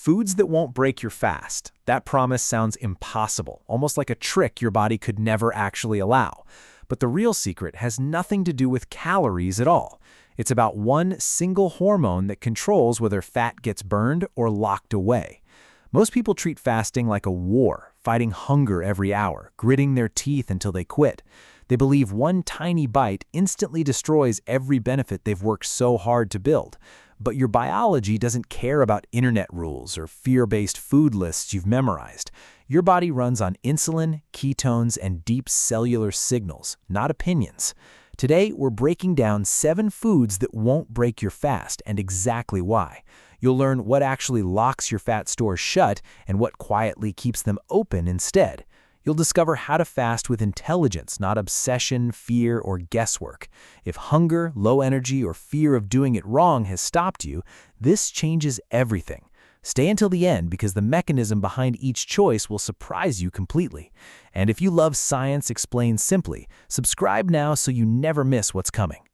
Foods that won't break your fast. That promise sounds impossible, almost like a trick your body could never actually allow. But the real secret has nothing to do with calories at all. It's about one single hormone that controls whether fat gets burned or locked away. Most people treat fasting like a war, fighting hunger every hour, gritting their teeth until they quit. They believe one tiny bite instantly destroys every benefit they've worked so hard to build. But your biology doesn't care about internet rules or fear-based food lists you've memorized. Your body runs on insulin, ketones, and deep cellular signals, not opinions. Today, we're breaking down 7 foods that won't break your fast and exactly why. You'll learn what actually locks your fat stores shut and what quietly keeps them open instead. You'll discover how to fast with intelligence, not obsession, fear, or guesswork. If hunger, low energy, or fear of doing it wrong has stopped you, this changes everything. Stay until the end because the mechanism behind each choice will surprise you completely. And if you love science explained simply, subscribe now so you never miss what's coming.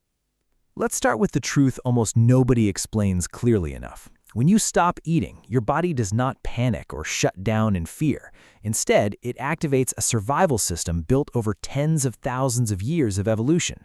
Let's start with the truth almost nobody explains clearly enough. When you stop eating, your body does not panic or shut down in fear. Instead, it activates a survival system built over tens of thousands of years of evolution.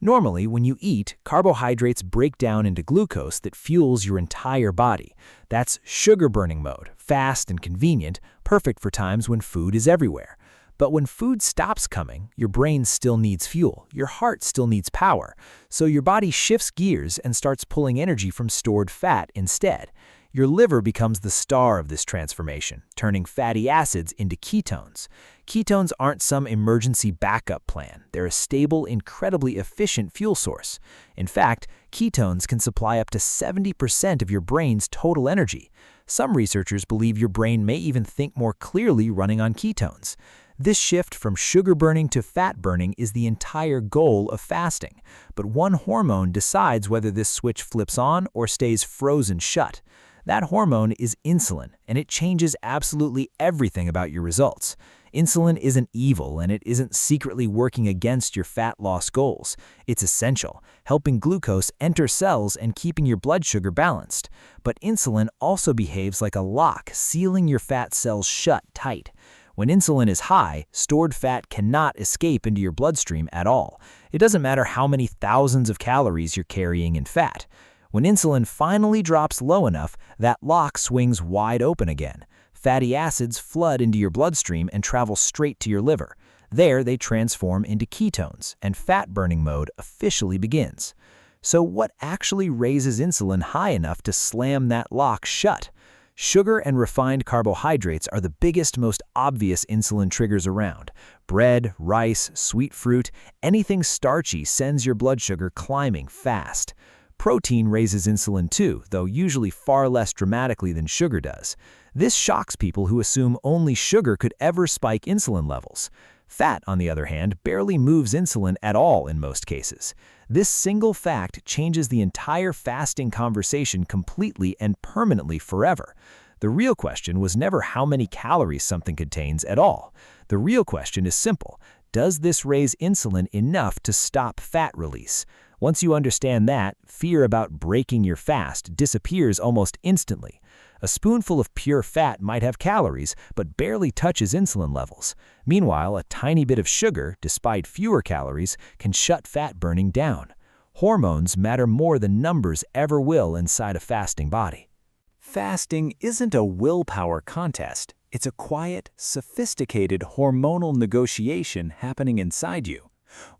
Normally, when you eat, carbohydrates break down into glucose that fuels your entire body. That's sugar-burning mode, fast and convenient, perfect for times when food is everywhere. But when food stops coming, your brain still needs fuel, your heart still needs power, so your body shifts gears and starts pulling energy from stored fat instead. Your liver becomes the star of this transformation, turning fatty acids into ketones. Ketones aren't some emergency backup plan. They're a stable, incredibly efficient fuel source. In fact, ketones can supply up to 70% of your brain's total energy. Some researchers believe your brain may even think more clearly running on ketones. This shift from sugar burning to fat burning is the entire goal of fasting. But one hormone decides whether this switch flips on or stays frozen shut. That hormone is insulin, and it changes absolutely everything about your results. Insulin isn't evil, and it isn't secretly working against your fat loss goals. It's essential, helping glucose enter cells and keeping your blood sugar balanced. But insulin also behaves like a lock, sealing your fat cells shut tight. When insulin is high, stored fat cannot escape into your bloodstream at all. It doesn't matter how many thousands of calories you're carrying in fat. When insulin finally drops low enough, that lock swings wide open again. Fatty acids flood into your bloodstream and travel straight to your liver. There, they transform into ketones, and fat-burning mode officially begins. So what actually raises insulin high enough to slam that lock shut? Sugar and refined carbohydrates are the biggest, most obvious insulin triggers around. Bread, rice, sweet fruit, anything starchy sends your blood sugar climbing fast. Protein raises insulin too, though usually far less dramatically than sugar does. This shocks people who assume only sugar could ever spike insulin levels. Fat, on the other hand, barely moves insulin at all in most cases. This single fact changes the entire fasting conversation completely and permanently forever. The real question was never how many calories something contains at all. The real question is simple. Does this raise insulin enough to stop fat release? Once you understand that, fear about breaking your fast disappears almost instantly. A spoonful of pure fat might have calories, but barely touches insulin levels. Meanwhile, a tiny bit of sugar, despite fewer calories, can shut fat burning down. Hormones matter more than numbers ever will inside a fasting body. Fasting isn't a willpower contest. It's a quiet, sophisticated hormonal negotiation happening inside you.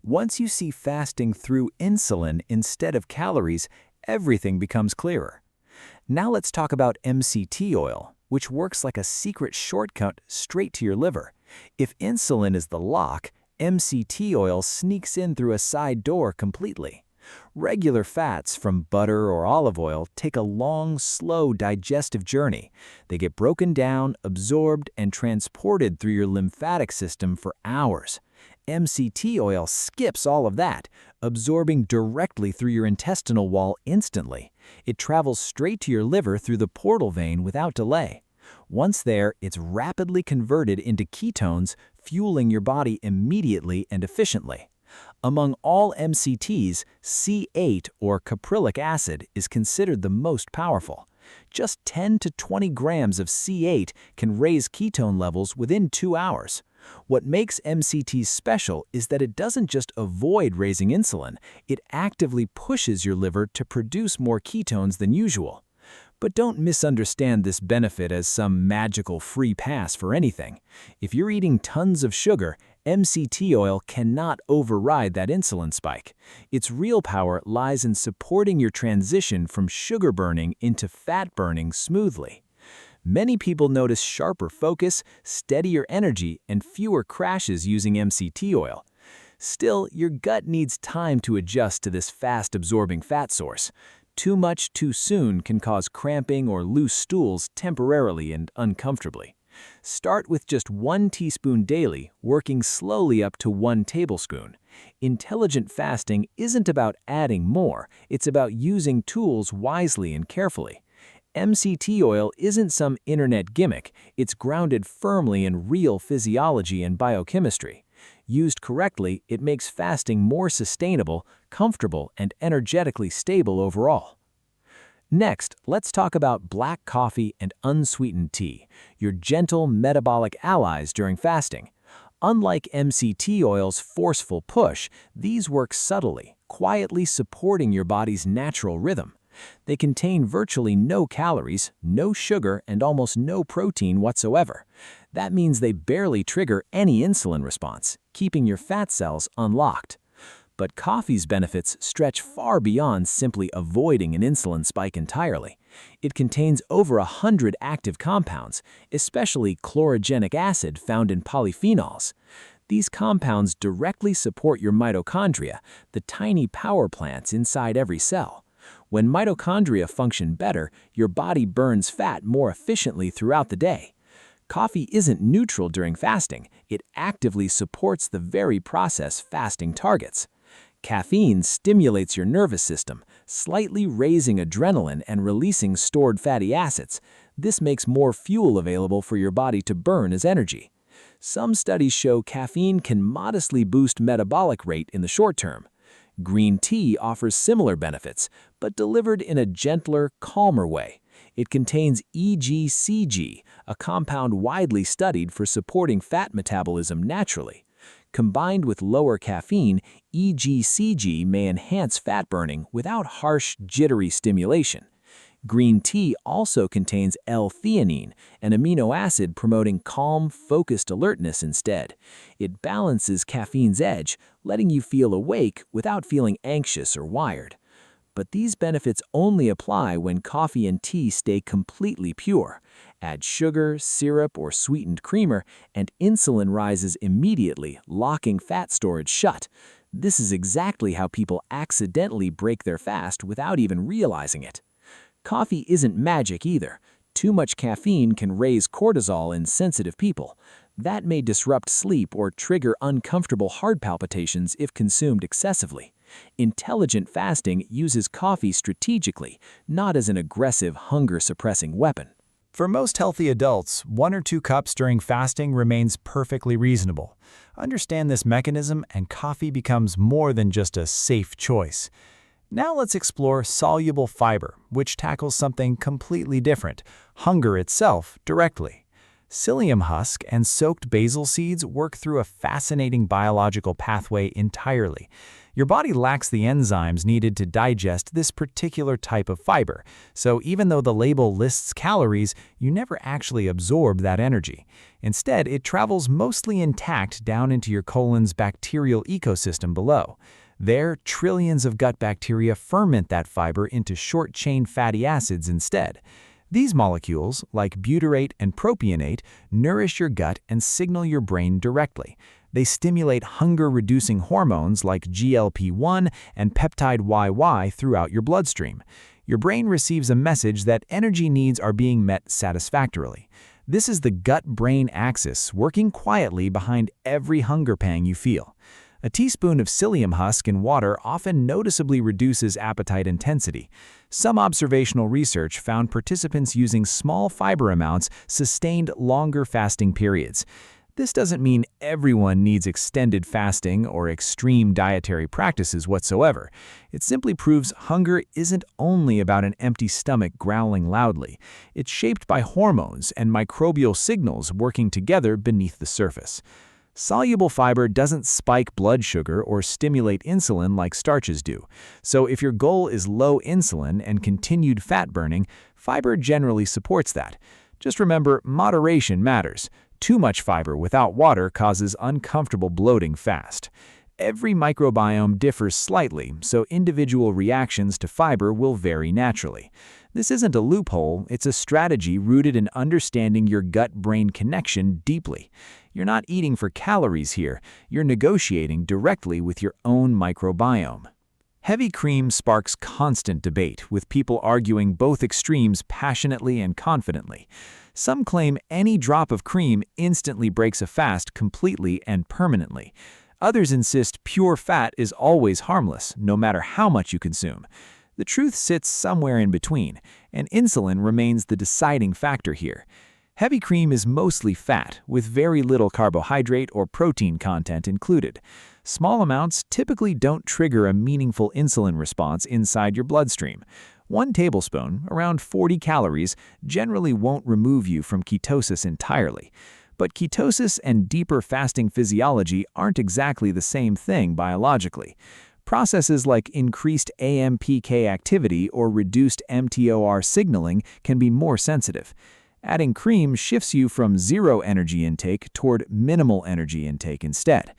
Once you see fasting through insulin instead of calories, everything becomes clearer. Now let's talk about MCT oil, which works like a secret shortcut straight to your liver. If insulin is the lock, MCT oil sneaks in through a side door completely. Regular fats from butter or olive oil take a long, slow digestive journey. They get broken down, absorbed, and transported through your lymphatic system for hours. MCT oil skips all of that, absorbing directly through your intestinal wall instantly. It travels straight to your liver through the portal vein without delay. Once there, it's rapidly converted into ketones, fueling your body immediately and efficiently. Among all MCTs, C8 or caprylic acid is considered the most powerful. Just 10 to 20 grams of C8 can raise ketone levels within 2 hours. What makes MCTs special is that it doesn't just avoid raising insulin, it actively pushes your liver to produce more ketones than usual. But don't misunderstand this benefit as some magical free pass for anything. If you're eating tons of sugar, MCT oil cannot override that insulin spike. Its real power lies in supporting your transition from sugar burning into fat burning smoothly. Many people notice sharper focus, steadier energy, and fewer crashes using MCT oil. Still, your gut needs time to adjust to this fast-absorbing fat source. Too much too soon can cause cramping or loose stools temporarily and uncomfortably. Start with just 1 teaspoon daily, working slowly up to 1 tablespoon. Intelligent fasting isn't about adding more, it's about using tools wisely and carefully. MCT oil isn't some internet gimmick, it's grounded firmly in real physiology and biochemistry. Used correctly, it makes fasting more sustainable, comfortable, and energetically stable overall. Next, let's talk about black coffee and unsweetened tea, your gentle metabolic allies during fasting. Unlike MCT oil's forceful push, these work subtly, quietly supporting your body's natural rhythm. They contain virtually no calories, no sugar, and almost no protein whatsoever. That means they barely trigger any insulin response, keeping your fat cells unlocked. But coffee's benefits stretch far beyond simply avoiding an insulin spike entirely. It contains over 100 active compounds, especially chlorogenic acid found in polyphenols. These compounds directly support your mitochondria, the tiny power plants inside every cell. When mitochondria function better, your body burns fat more efficiently throughout the day. Coffee isn't neutral during fasting, it actively supports the very process fasting targets. Caffeine stimulates your nervous system, slightly raising adrenaline and releasing stored fatty acids. This makes more fuel available for your body to burn as energy. Some studies show caffeine can modestly boost metabolic rate in the short term. Green tea offers similar benefits, but delivered in a gentler, calmer way. It contains EGCG, a compound widely studied for supporting fat metabolism naturally. Combined with lower caffeine, EGCG may enhance fat burning without harsh, jittery stimulation. Green tea also contains L-theanine, an amino acid promoting calm, focused alertness instead. It balances caffeine's edge, letting you feel awake without feeling anxious or wired. But these benefits only apply when coffee and tea stay completely pure. Add sugar, syrup, or sweetened creamer, and insulin rises immediately, locking fat storage shut. This is exactly how people accidentally break their fast without even realizing it. Coffee isn't magic either. Too much caffeine can raise cortisol in sensitive people. That may disrupt sleep or trigger uncomfortable heart palpitations if consumed excessively. Intelligent fasting uses coffee strategically, not as an aggressive, hunger-suppressing weapon. For most healthy adults, 1 or 2 cups during fasting remains perfectly reasonable. Understand this mechanism and coffee becomes more than just a safe choice. Now let's explore soluble fiber, which tackles something completely different, hunger itself, directly. Psyllium husk and soaked basil seeds work through a fascinating biological pathway entirely. Your body lacks the enzymes needed to digest this particular type of fiber, so even though the label lists calories, you never actually absorb that energy. Instead, it travels mostly intact down into your colon's bacterial ecosystem below. There, trillions of gut bacteria ferment that fiber into short-chain fatty acids instead. These molecules, like butyrate and propionate, nourish your gut and signal your brain directly. They stimulate hunger-reducing hormones like GLP-1 and peptide YY throughout your bloodstream. Your brain receives a message that energy needs are being met satisfactorily. This is the gut-brain axis working quietly behind every hunger pang you feel. A teaspoon of psyllium husk in water often noticeably reduces appetite intensity. Some observational research found participants using small fiber amounts sustained longer fasting periods. This doesn't mean everyone needs extended fasting or extreme dietary practices whatsoever. It simply proves hunger isn't only about an empty stomach growling loudly. It's shaped by hormones and microbial signals working together beneath the surface. Soluble fiber doesn't spike blood sugar or stimulate insulin like starches do. So if your goal is low insulin and continued fat burning, fiber generally supports that. Just remember, moderation matters. Too much fiber without water causes uncomfortable bloating fast. Every microbiome differs slightly, so individual reactions to fiber will vary naturally. This isn't a loophole, it's a strategy rooted in understanding your gut-brain connection deeply. You're not eating for calories here, you're negotiating directly with your own microbiome. Heavy cream sparks constant debate, with people arguing both extremes passionately and confidently. Some claim any drop of cream instantly breaks a fast completely and permanently. Others insist pure fat is always harmless, no matter how much you consume. The truth sits somewhere in between, and insulin remains the deciding factor here. Heavy cream is mostly fat, with very little carbohydrate or protein content included. Small amounts typically don't trigger a meaningful insulin response inside your bloodstream. 1 tablespoon, around 40 calories, generally won't remove you from ketosis entirely. But ketosis and deeper fasting physiology aren't exactly the same thing biologically. Processes like increased AMPK activity or reduced mTOR signaling can be more sensitive. Adding cream shifts you from zero energy intake toward minimal energy intake instead.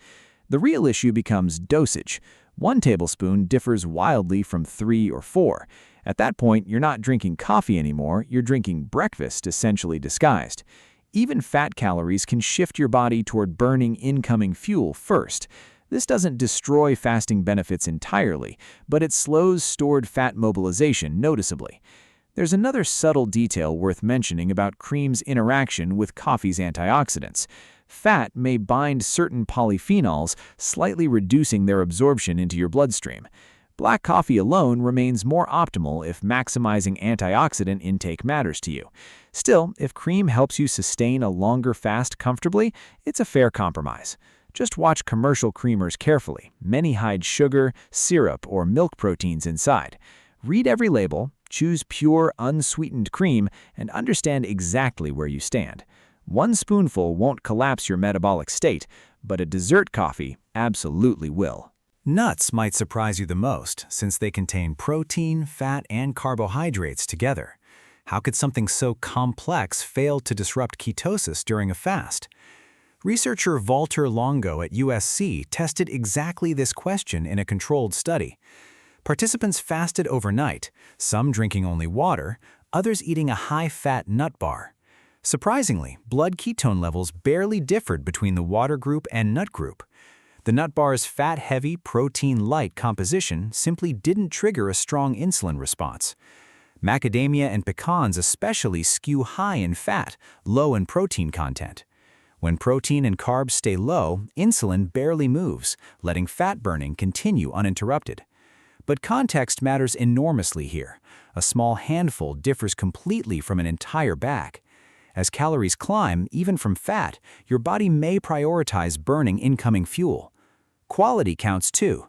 The real issue becomes dosage. 1 tablespoon differs wildly from 3 or 4. At that point, you're not drinking coffee anymore, you're drinking breakfast essentially disguised. Even fat calories can shift your body toward burning incoming fuel first. This doesn't destroy fasting benefits entirely, but it slows stored fat mobilization noticeably. There's another subtle detail worth mentioning about cream's interaction with coffee's antioxidants. Fat may bind certain polyphenols, slightly reducing their absorption into your bloodstream. Black coffee alone remains more optimal if maximizing antioxidant intake matters to you. Still, if cream helps you sustain a longer fast comfortably, it's a fair compromise. Just watch commercial creamers carefully. Many hide sugar, syrup, or milk proteins inside. Read every label, choose pure, unsweetened cream, and understand exactly where you stand. 1 spoonful won't collapse your metabolic state, but a dessert coffee absolutely will. Nuts might surprise you the most, since they contain protein, fat, and carbohydrates together. How could something so complex fail to disrupt ketosis during a fast? Researcher Walter Longo at USC tested exactly this question in a controlled study. Participants fasted overnight, some drinking only water, others eating a high-fat nut bar. Surprisingly, blood ketone levels barely differed between the water group and nut group. The nut bar's fat-heavy, protein-light composition simply didn't trigger a strong insulin response. Macadamia and pecans especially skew high in fat, low in protein content. When protein and carbs stay low, insulin barely moves, letting fat burning continue uninterrupted. But context matters enormously here. A small handful differs completely from an entire bag. As calories climb, even from fat, your body may prioritize burning incoming fuel. Quality counts too.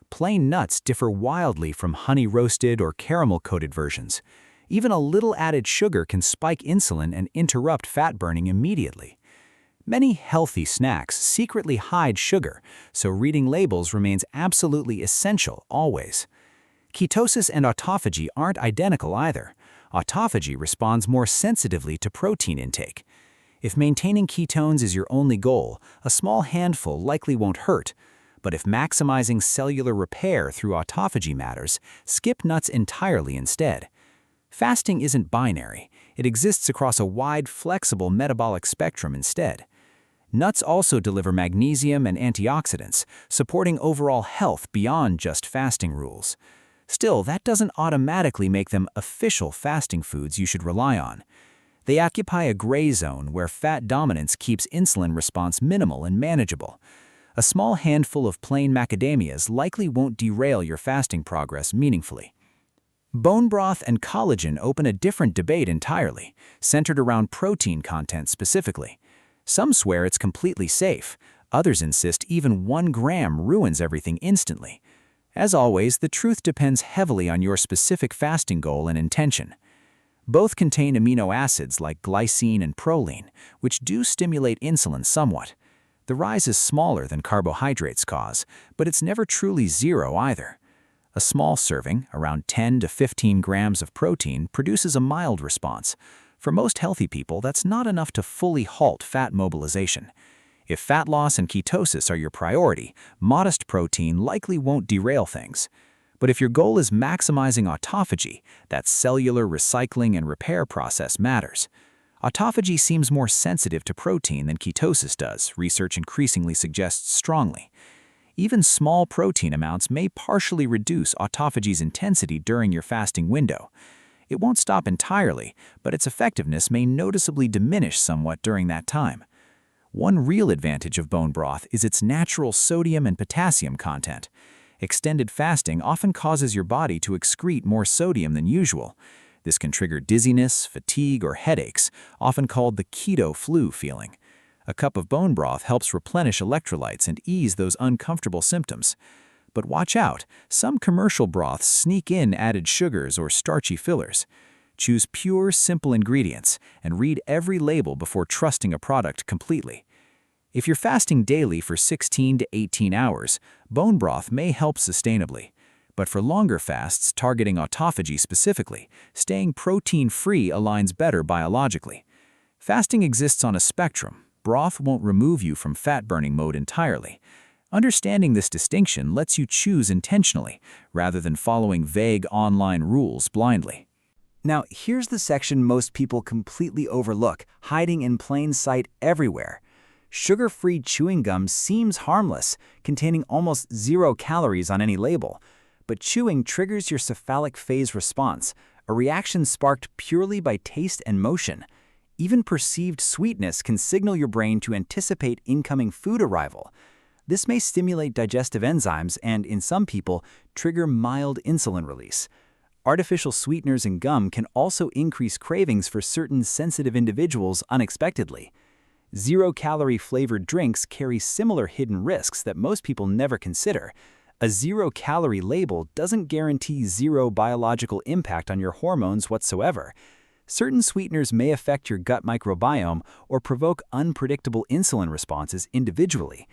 Plain nuts differ wildly from honey-roasted or caramel-coated versions. Even a little added sugar can spike insulin and interrupt fat burning immediately. Many healthy snacks secretly hide sugar, so reading labels remains absolutely essential always. Ketosis and autophagy aren't identical either. Autophagy responds more sensitively to protein intake. If maintaining ketones is your only goal, a small handful likely won't hurt. But if maximizing cellular repair through autophagy matters, skip nuts entirely instead. Fasting isn't binary. It exists across a wide, flexible metabolic spectrum instead. Nuts also deliver magnesium and antioxidants, supporting overall health beyond just fasting rules. Still, that doesn't automatically make them official fasting foods you should rely on. They occupy a gray zone where fat dominance keeps insulin response minimal and manageable. A small handful of plain macadamias likely won't derail your fasting progress meaningfully. Bone broth and collagen open a different debate entirely, centered around protein content specifically. Some swear it's completely safe. Others insist even 1 gram ruins everything instantly. As always, the truth depends heavily on your specific fasting goal and intention. Both contain amino acids like glycine and proline, which do stimulate insulin somewhat. The rise is smaller than carbohydrates cause, but it's never truly zero either. A small serving, around 10 to 15 grams of protein, produces a mild response. For most healthy people, that's not enough to fully halt fat mobilization. If fat loss and ketosis are your priority, modest protein likely won't derail things. But if your goal is maximizing autophagy, that cellular recycling and repair process matters. Autophagy seems more sensitive to protein than ketosis does, research increasingly suggests strongly. Even small protein amounts may partially reduce autophagy's intensity during your fasting window. It won't stop entirely, but its effectiveness may noticeably diminish somewhat during that time. One real advantage of bone broth is its natural sodium and potassium content. Extended fasting often causes your body to excrete more sodium than usual. This can trigger dizziness, fatigue, or headaches, often called the keto flu feeling. A cup of bone broth helps replenish electrolytes and ease those uncomfortable symptoms. But watch out, some commercial broths sneak in added sugars or starchy fillers. Choose pure, simple ingredients and read every label before trusting a product completely. If you're fasting daily for 16 to 18 hours, bone broth may help sustainably. But for longer fasts targeting autophagy specifically, staying protein-free aligns better biologically. Fasting exists on a spectrum. Broth won't remove you from fat-burning mode entirely. Understanding this distinction lets you choose intentionally, rather than following vague online rules blindly. Now, here's the section most people completely overlook, hiding in plain sight everywhere. Sugar-free chewing gum seems harmless, containing almost 0 calories on any label. But chewing triggers your cephalic phase response, a reaction sparked purely by taste and motion. Even perceived sweetness can signal your brain to anticipate incoming food arrival. This may stimulate digestive enzymes and, in some people, trigger mild insulin release. Artificial sweeteners in gum can also increase cravings for certain sensitive individuals unexpectedly. 0-calorie flavored drinks carry similar hidden risks that most people never consider. A 0-calorie label doesn't guarantee 0 biological impact on your hormones whatsoever. Certain sweeteners may affect your gut microbiome or provoke unpredictable insulin responses individually.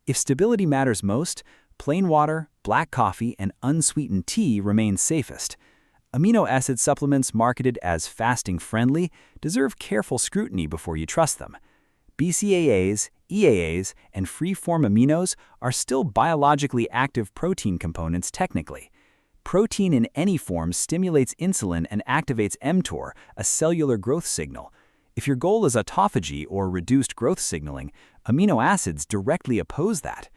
If stability matters most, plain water, black coffee, and unsweetened tea remain safest. Amino acid supplements marketed as fasting-friendly deserve careful scrutiny before you trust them. BCAAs, EAAs, and free-form aminos are still biologically active protein components technically. Protein in any form stimulates insulin and activates mTOR, a cellular growth signal. If your goal is autophagy or reduced growth signaling, amino acids directly oppose that.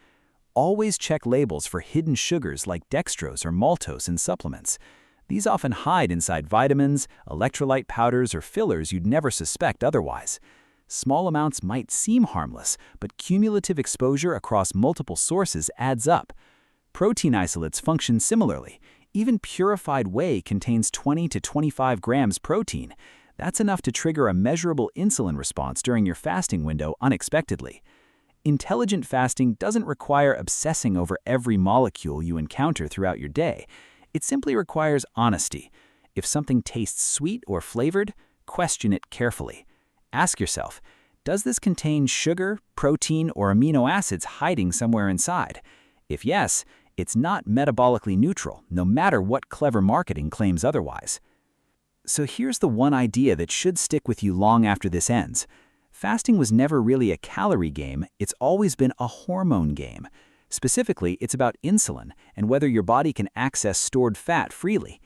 Always check labels for hidden sugars like dextrose or maltose in supplements. These often hide inside vitamins, electrolyte powders, or fillers you'd never suspect otherwise. Small amounts might seem harmless, but cumulative exposure across multiple sources adds up. Protein isolates function similarly. Even purified whey contains 20 to 25 grams protein. That's enough to trigger a measurable insulin response during your fasting window unexpectedly. Intelligent fasting doesn't require obsessing over every molecule you encounter throughout your day. It simply requires honesty. If something tastes sweet or flavored, question it carefully. Ask yourself, does this contain sugar, protein, or amino acids hiding somewhere inside? If yes, it's not metabolically neutral, no matter what clever marketing claims otherwise. So here's the one idea that should stick with you long after this ends. Fasting was never really a calorie game, it's always been a hormone game. Specifically, it's about insulin and whether your body can access stored fat freely.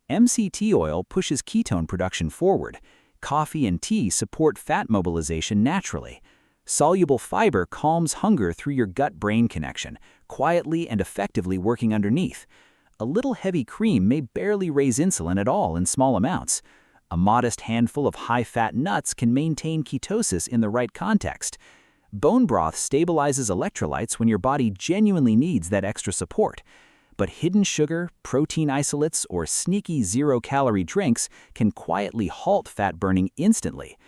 MCT oil pushes ketone production forward. Coffee and tea support fat mobilization naturally. Soluble fiber calms hunger through your gut-brain connection, quietly and effectively working underneath. A little heavy cream may barely raise insulin at all in small amounts. A modest handful of high-fat nuts can maintain ketosis in the right context. Bone broth stabilizes electrolytes when your body genuinely needs that extra support. But hidden sugar, protein isolates, or sneaky 0-calorie drinks can quietly halt fat burning instantly.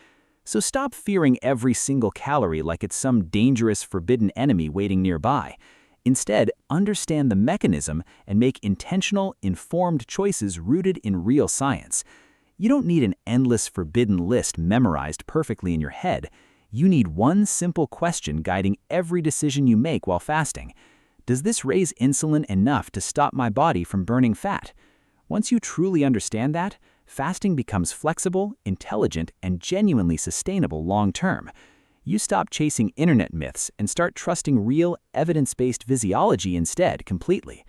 So stop fearing every single calorie like it's some dangerous, forbidden enemy waiting nearby. Instead, understand the mechanism and make intentional, informed choices rooted in real science. You don't need an endless forbidden list memorized perfectly in your head. You need one simple question guiding every decision you make while fasting. Does this raise insulin enough to stop my body from burning fat? Once you truly understand that, fasting becomes flexible, intelligent, and genuinely sustainable long-term. You stop chasing internet myths and start trusting real, evidence-based physiology instead completely.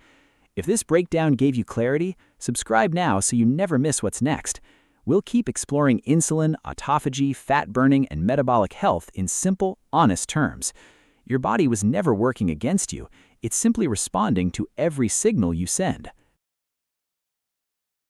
If this breakdown gave you clarity, subscribe now so you never miss what's next. We'll keep exploring insulin, autophagy, fat burning, and metabolic health in simple, honest terms. Your body was never working against you. It's simply responding to every signal you send.